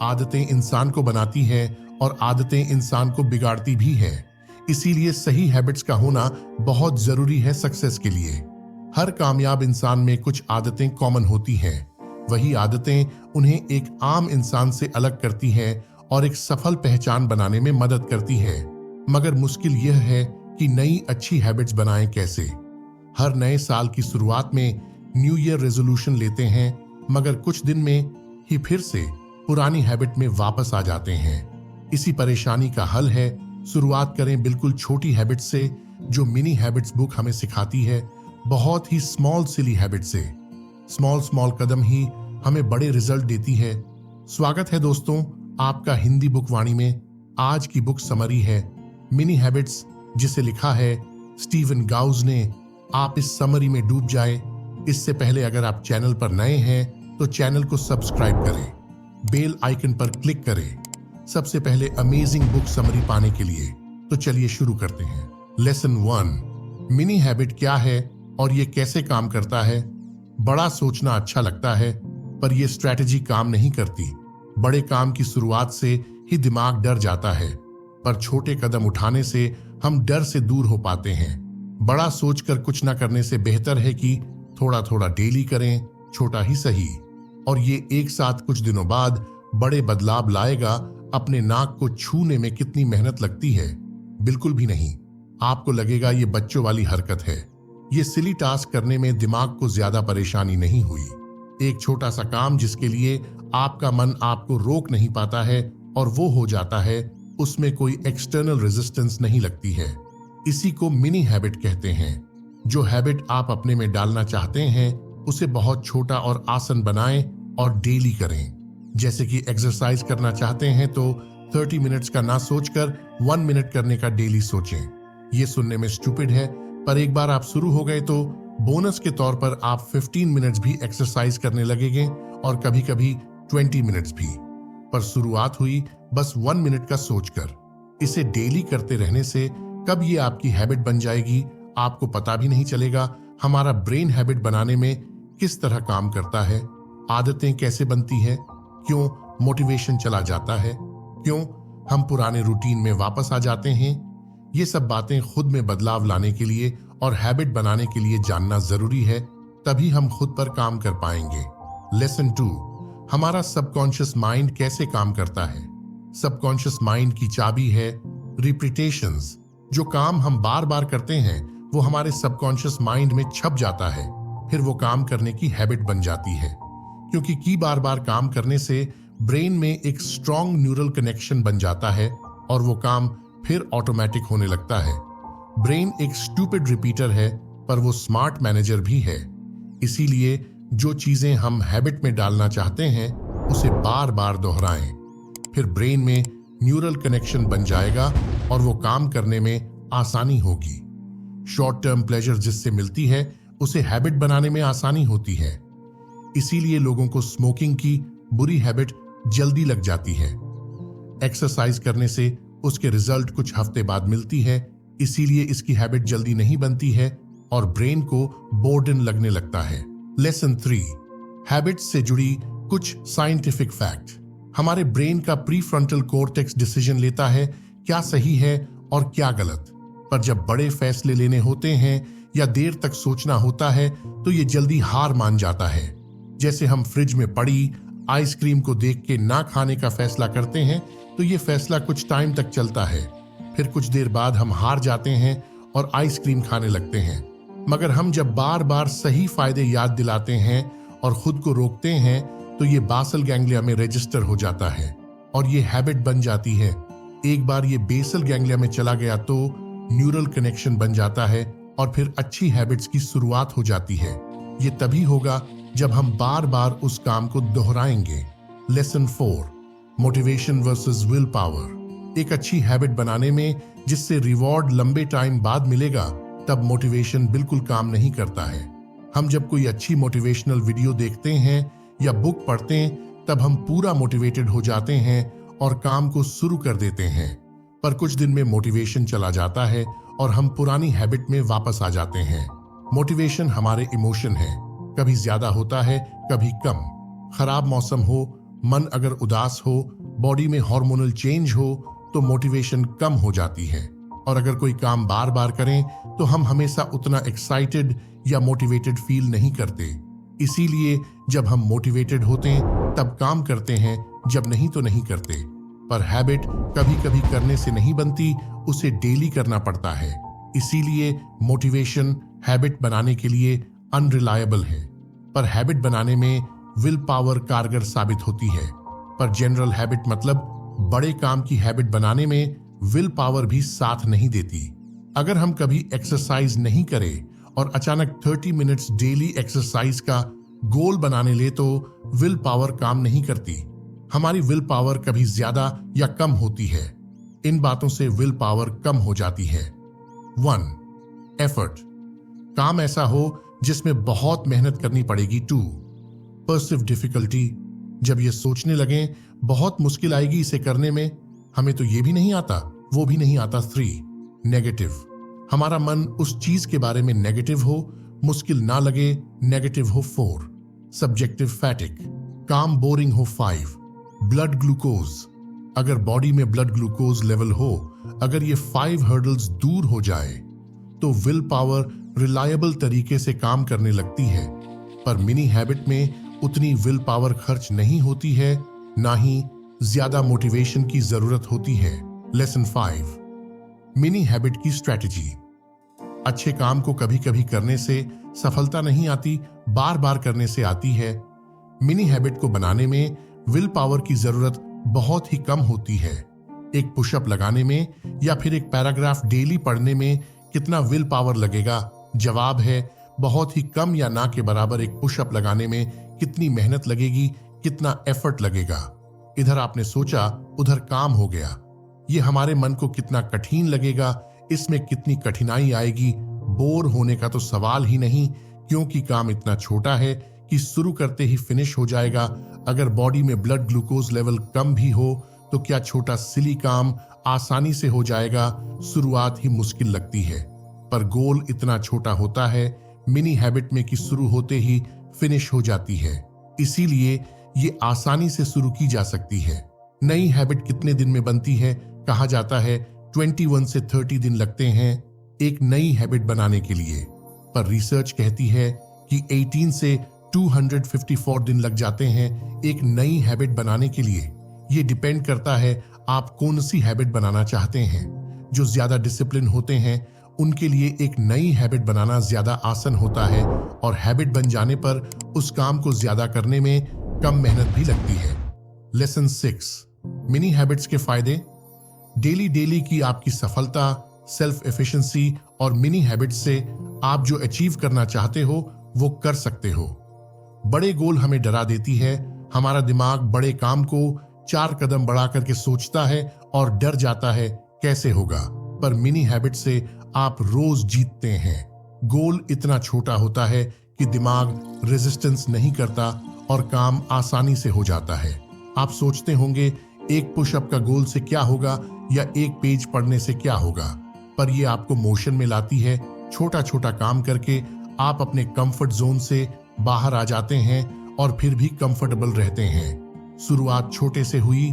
आदतें इंसान को बनाती है और आदतें इंसान को बिगाड़ती भी है। इसीलिए सही हैबिट्स का होना बहुत जरूरी है सक्सेस के लिए। हर कामयाब इंसान में कुछ आदतें कॉमन होती हैं। वही आदतें उन्हें एक आम इंसान से अलग करती हैं और एक सफल पहचान बनाने में मदद करती है। मगर मुश्किल यह है कि नई अच्छी हैबिट्स बनाएं कैसे। हर नए साल की शुरुआत में न्यू ईयर रेजोल्यूशन लेते हैं, मगर कुछ दिन में ही फिर से पुरानी हैबिट में वापस आ जाते हैं। इसी परेशानी का हल है शुरुआत करें बिल्कुल छोटी हैबिट से, जो मिनी हैबिट्स बुक हमें सिखाती है। बहुत ही स्मॉल सिली हैबिट से। स्मॉल कदम ही हमें बड़े रिजल्ट देती है। स्वागत है दोस्तों आपका हिंदी बुक वाणी में। आज की बुक समरी है मिनी हैबिट्स, जिसे लिखा है स्टीवन गाउज ने। आप इस समरी में डूब जाए। इससे पहले अगर आप चैनल पर नए हैं तो चैनल को सब्सक्राइब करें, बेल आइकन पर क्लिक करें सबसे पहले अमेजिंग बुक समरी पाने के लिए। तो चलिए शुरू करते हैं। लेसन 1, मिनी हैबिट क्या है और ये कैसे काम करता है। बड़ा सोचना अच्छा लगता है, पर यह स्ट्रैटेजी काम नहीं करती। बड़े काम की शुरुआत से ही दिमाग डर जाता है, पर छोटे कदम उठाने से हम डर से दूर हो पाते हैं। बड़ा सोचकर कुछ न करने से बेहतर है कि थोड़ा थोड़ा डेली करें, छोटा ही सही। और ये एक साथ कुछ दिनों बाद बड़े बदलाव लाएगा। अपने नाक को छूने में कितनी मेहनत लगती है? बिल्कुल भी नहीं। आपको लगेगा ये बच्चों वाली हरकत है। ये सिली टास्क करने में दिमाग को ज्यादा परेशानी नहीं हुई। एक छोटा सा काम जिसके लिए आपका मन आपको रोक नहीं पाता है और वो हो जाता है, उसमें कोई एक्सटर्नल रेजिस्टेंस नहीं लगती है। इसी को मिनी हैबिट कहते हैं। जो हैबिट आप अपने में डालना चाहते हैं उसे बहुत छोटा और आसान बनाएं और डेली करें। जैसे कि एक्सरसाइज करना चाहते हैं तो 30 मिनट्स का ना सोचकर 1 मिनट करने का डेली सोचें। ये सुनने में स्टूपिड है, पर एक बार आप शुरू हो गए तो बोनस के तौर पर आप 15 मिनट्स भी एक्सरसाइज करने लगेंगे और कभी कभी 20 मिनट्स भी। पर शुरुआत हुई बस 1 मिनट का सोचकर। इसे डेली करते रहने से कब ये आपकी हैबिट बन जाएगी आपको पता भी नहीं चलेगा। हमारा ब्रेन हैबिट बनाने में किस तरह काम करता है, आदतें कैसे बनती है, क्यों मोटिवेशन चला जाता है, क्यों हम पुराने रूटीन में वापस आ जाते हैं, ये सब बातें खुद में बदलाव लाने के लिए और हैबिट बनाने के लिए जानना जरूरी है। तभी हम खुद पर काम कर पाएंगे। लेसन 2, हमारा सबकॉन्शियस माइंड कैसे काम करता है। सबकॉन्शियस माइंड की चाबी है रिपीटेशंस। जो काम हम बार बार करते हैं वो हमारे सबकॉन्शियस माइंड में छप जाता है, फिर वो काम करने की हैबिट बन जाती है। क्योंकि बार बार काम करने से ब्रेन में एक स्ट्रॉन्ग न्यूरल कनेक्शन बन जाता है और वो काम फिर ऑटोमेटिक होने लगता है। ब्रेन एक स्टूपिड रिपीटर है, पर वो स्मार्ट मैनेजर भी है। इसीलिए जो चीजें हम हैबिट में डालना चाहते हैं उसे बार बार दोहराएं, फिर ब्रेन में न्यूरल कनेक्शन बन जाएगा और वो काम करने में आसानी होगी। शॉर्ट टर्म प्लेजर जिससे मिलती है उसे हैबिट बनाने में आसानी होती है। इसीलिए लोगों को स्मोकिंग की बुरी हैबिट जल्दी लग जाती है। एक्सरसाइज करने से उसके रिजल्ट कुछ हफ्ते बाद मिलती है, इसीलिए इसकी हैबिट जल्दी नहीं बनती है और ब्रेन को बोर्डन लगने लगता है। लेसन 3, हैबिट्स से जुड़ी कुछ साइंटिफिक फैक्ट। हमारे ब्रेन का प्रीफ्रंटल कॉर्टेक्स डिसीजन लेता है क्या सही है और क्या गलत। पर जब बड़े फैसले लेने होते हैं या देर तक सोचना होता है तो ये जल्दी हार मान जाता है। जैसे हम फ्रिज में पड़ी आइसक्रीम को देख के ना खाने का फैसला करते हैं तो ये फैसला कुछ टाइम तक चलता है, फिर कुछ देर बाद हम हार जाते हैं और आइसक्रीम खाने लगते हैं। मगर हम जब बार बार सही फायदे याद दिलाते हैं और खुद को रोकते हैं तो ये बासल गैंग्लिया में रजिस्टर हो जाता है और ये हैबिट बन जाती है। एक बार ये बेसल गैंग्लिया में चला गया तो न्यूरल कनेक्शन बन जाता है और फिर अच्छी हैबिट्स की शुरुआत हो जाती है। ये तभी होगा जब हम बार बार उस काम को दोहराएंगे। Lesson 4, motivation versus will power. एक अच्छी हैबिट बनाने में जिससे रिवॉर्ड लंबे टाइम बाद मिलेगा, तब मोटिवेशन बिल्कुल काम नहीं करता है। हम जब कोई अच्छी मोटिवेशनल वीडियो देखते हैं या बुक पढ़ते हैं तब हम पूरा मोटिवेटेड हो जाते हैं और काम को शुरू कर देते हैं, पर कुछ दिन में मोटिवेशन चला जाता है और हम पुरानी हैबिट में वापस आ जाते हैं। मोटिवेशन हमारे इमोशन है, कभी ज्यादा होता है कभी कम। खराब मौसम हो, मन अगर उदास हो, बॉडी में हार्मोनल चेंज हो तो मोटिवेशन कम हो जाती है। और अगर कोई काम बार बार करें तो हम हमेशा उतना एक्साइटेड या मोटिवेटेड फील नहीं करते। इसीलिए जब हम मोटिवेटेड होते हैं तब काम करते हैं, जब नहीं तो नहीं करते। पर हैबिट कभी कभी करने से नहीं बनती, उसे डेली करना पड़ता है। इसीलिए मोटिवेशन हैबिट बनाने के लिए अनरिलायबल है, पर हैबिट बनाने में विल पावर कारगर साबित होती है। पर जनरल हैबिट मतलब बड़े काम की हैबिट बनाने में विल पावर भी साथ नहीं देती। अगर हम कभी एक्सरसाइज नहीं करें और अचानक 30 मिनट्स डेली एक्सरसाइज का गोल बनाने ले तो विल पावर काम नहीं करती। हमारी विल पावर कभी ज्यादा या कम होती है। इन बातों से विल पावर कम हो जाती है। 1. एफर्ट, काम ऐसा हो जिसमें बहुत मेहनत करनी पड़ेगी। 2. पर्सिव डिफिकल्टी, जब ये सोचने लगे बहुत मुश्किल आएगी इसे करने में, हमें तो ये भी नहीं आता, वो भी नहीं आता। 3. नेगेटिव, हमारा मन उस चीज के बारे में नेगेटिव हो, मुश्किल ना लगे, नेगेटिव हो। 4. सब्जेक्टिव फैटिक, काम बोरिंग हो। 5. ब्लड ग्लूकोज, अगर बॉडी में ब्लड ग्लूकोज लेवल हो, अगर ये 5 हर्डल्स दूर हो जाए तो विल पावर रिलायबल तरीके से काम करने लगती है। पर मिनी हैबिट में उतनी विल पावर खर्च नहीं होती है, ना ही ज्यादा मोटिवेशन की जरूरत होती है। लेसन 5. मिनी हैबिट की स्ट्रैटेजी, अच्छे काम को कभी कभी करने से सफलता नहीं आती, बार बार करने से आती है। मिनी हैबिट को बनाने में विल पावर की जरूरत बहुत ही कम होती है। एक पुशअप लगाने में या फिर एक पैराग्राफ डेली पढ़ने में कितना विल पावर लगेगा? जवाब है बहुत ही कम या ना के बराबर। एक पुशअप लगाने में कितनी मेहनत लगेगी, कितना एफर्ट लगेगा। इधर आपने सोचा, उधर काम हो गया। ये हमारे मन को कितना कठिन लगेगा, इसमें कितनी कठिनाई आएगी। बोर होने का तो सवाल ही नहीं, क्योंकि काम इतना छोटा है कि शुरू करते ही फिनिश हो जाएगा। अगर बॉडी में ब्लड ग्लूकोज लेवल कम भी हो तो क्या छोटा सिली काम आसानी से हो जाएगा। शुरुआत ही मुश्किल लगती है, पर गोल इतना छोटा होता है मिनी हैबिट में कि शुरू होते ही फिनिश हो जाती है। इसीलिए ये आसानी से शुरू की जा सकती है। नई हैबिट कितने दिन में बनती है? कहा जाता है 21 से 30 दिन लगते हैं एक नई हैबिट बनाने के लिए, पर रिसर्च कहती है कि 18 से 254 दिन लग जाते हैं एक नई हैबिट बनाने के लिए। ये डिपेंड करता है आप कौन सी हैबिट बनाना चाहते हैं। जो ज्यादा डिसिप्लिन होते हैं उनके लिए एक नई हैबिट बनाना ज्यादा आसान होता है, और हैबिट बन जाने पर उस काम को ज्यादा करने में कम मेहनत भी लगती है। लेसन 6, मिनी हैबिट्स के फायदे। डेली की आपकी सफलता, सेल्फ एफिशिएंसी और मिनी हैबिट्स से आप जो अचीव करना चाहते हो वो कर सकते हो। बड़े गोल हमें डरा देती है। हमारा दिमाग बड़े काम को 4 कदम बढ़ा करके सोचता है और डर जाता है कैसे होगा। पर मिनी हैबिट से आप रोज जीतते हैं। गोल इतना छोटा होता है कि दिमाग रेजिस्टेंस नहीं करता और काम आसानी से हो जाता है। आप सोचते होंगे एक पुशअप का गोल से क्या होगा या एक पेज पढ़ने से क्या होगा, पर यह आपको मोशन में लाती है। छोटा छोटा काम करके आप अपने कंफर्ट जोन से बाहर आ जाते हैं और फिर भी कंफर्टेबल रहते हैं। शुरुआत छोटे से हुई,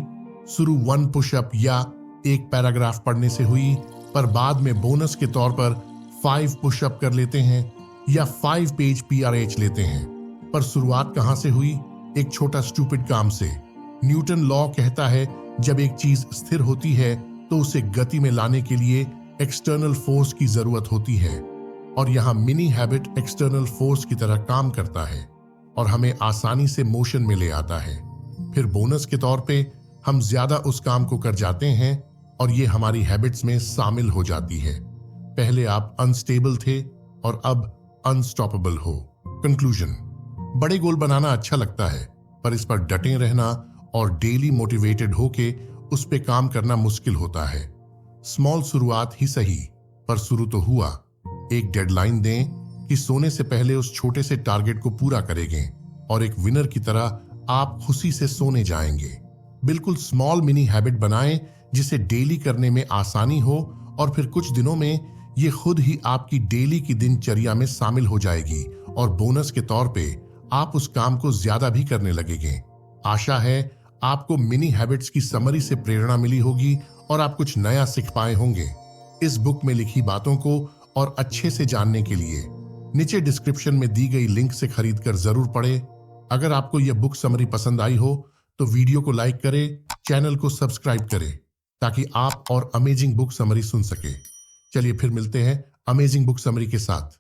शुरू 1 पुशअप या एक पैराग्राफ पढ़ने से हुई, पर बाद में बोनस के तौर पर 5 पुशअप कर लेते हैं या 5 पेज PRH लेते हैं। पर शुरुआत कहां से हुई? एक छोटा स्टूपिड काम से। न्यूटन लॉ कहता है जब एक चीज स्थिर होती है तो उसे गति में लाने के लिए एक्सटर्नल फोर्स की जरूरत होती है, और यहाँ मिनी हैबिट एक्सटर्नल फोर्स की तरह काम करता है और हमें आसानी से मोशन में ले आता है। फिर बोनस के तौर पे हम ज्यादा उस काम को कर जाते हैं और ये हमारी हैबिट्स में शामिल हो जाती है। पहले आप अनस्टेबल थे और अब अनस्टॉपेबल हो। कंक्लूजन, बड़े गोल बनाना अच्छा लगता है, पर इस पर डटे रहना और डेली मोटिवेटेड होके उस पे काम करना मुश्किल होता है। स्मॉल शुरुआत ही सही, पर शुरू तो हुआ। एक डेडलाइन दें कि सोने से पहले उस छोटे से टारगेट को पूरा करेंगे और एक विनर की तरह आप खुशी से सोने जाएंगे। बिल्कुल स्मॉल मिनी हैबिट बनाएं जिसे डेली करने में आसानी हो, और फिर कुछ दिनों में ये खुद ही आपकी डेली की दिनचर्या में शामिल हो जाएगी और बोनस के तौर पे आप उस काम को ज्यादा भी करने लगेंगे। आशा है आपको मिनी हैबिट्स की समरी से प्रेरणा मिली होगी और आप कुछ नया सीख पाए होंगे। इस बुक में लिखी बातों को और अच्छे से जानने के लिए नीचे डिस्क्रिप्शन में दी गई लिंक से खरीदकर जरूर पढ़ें। अगर आपको यह बुक समरी पसंद आई हो तो वीडियो को लाइक करें, चैनल को सब्सक्राइब करें ताकि आप और अमेजिंग बुक समरी सुन सके। चलिए फिर मिलते हैं अमेजिंग बुक समरी के साथ।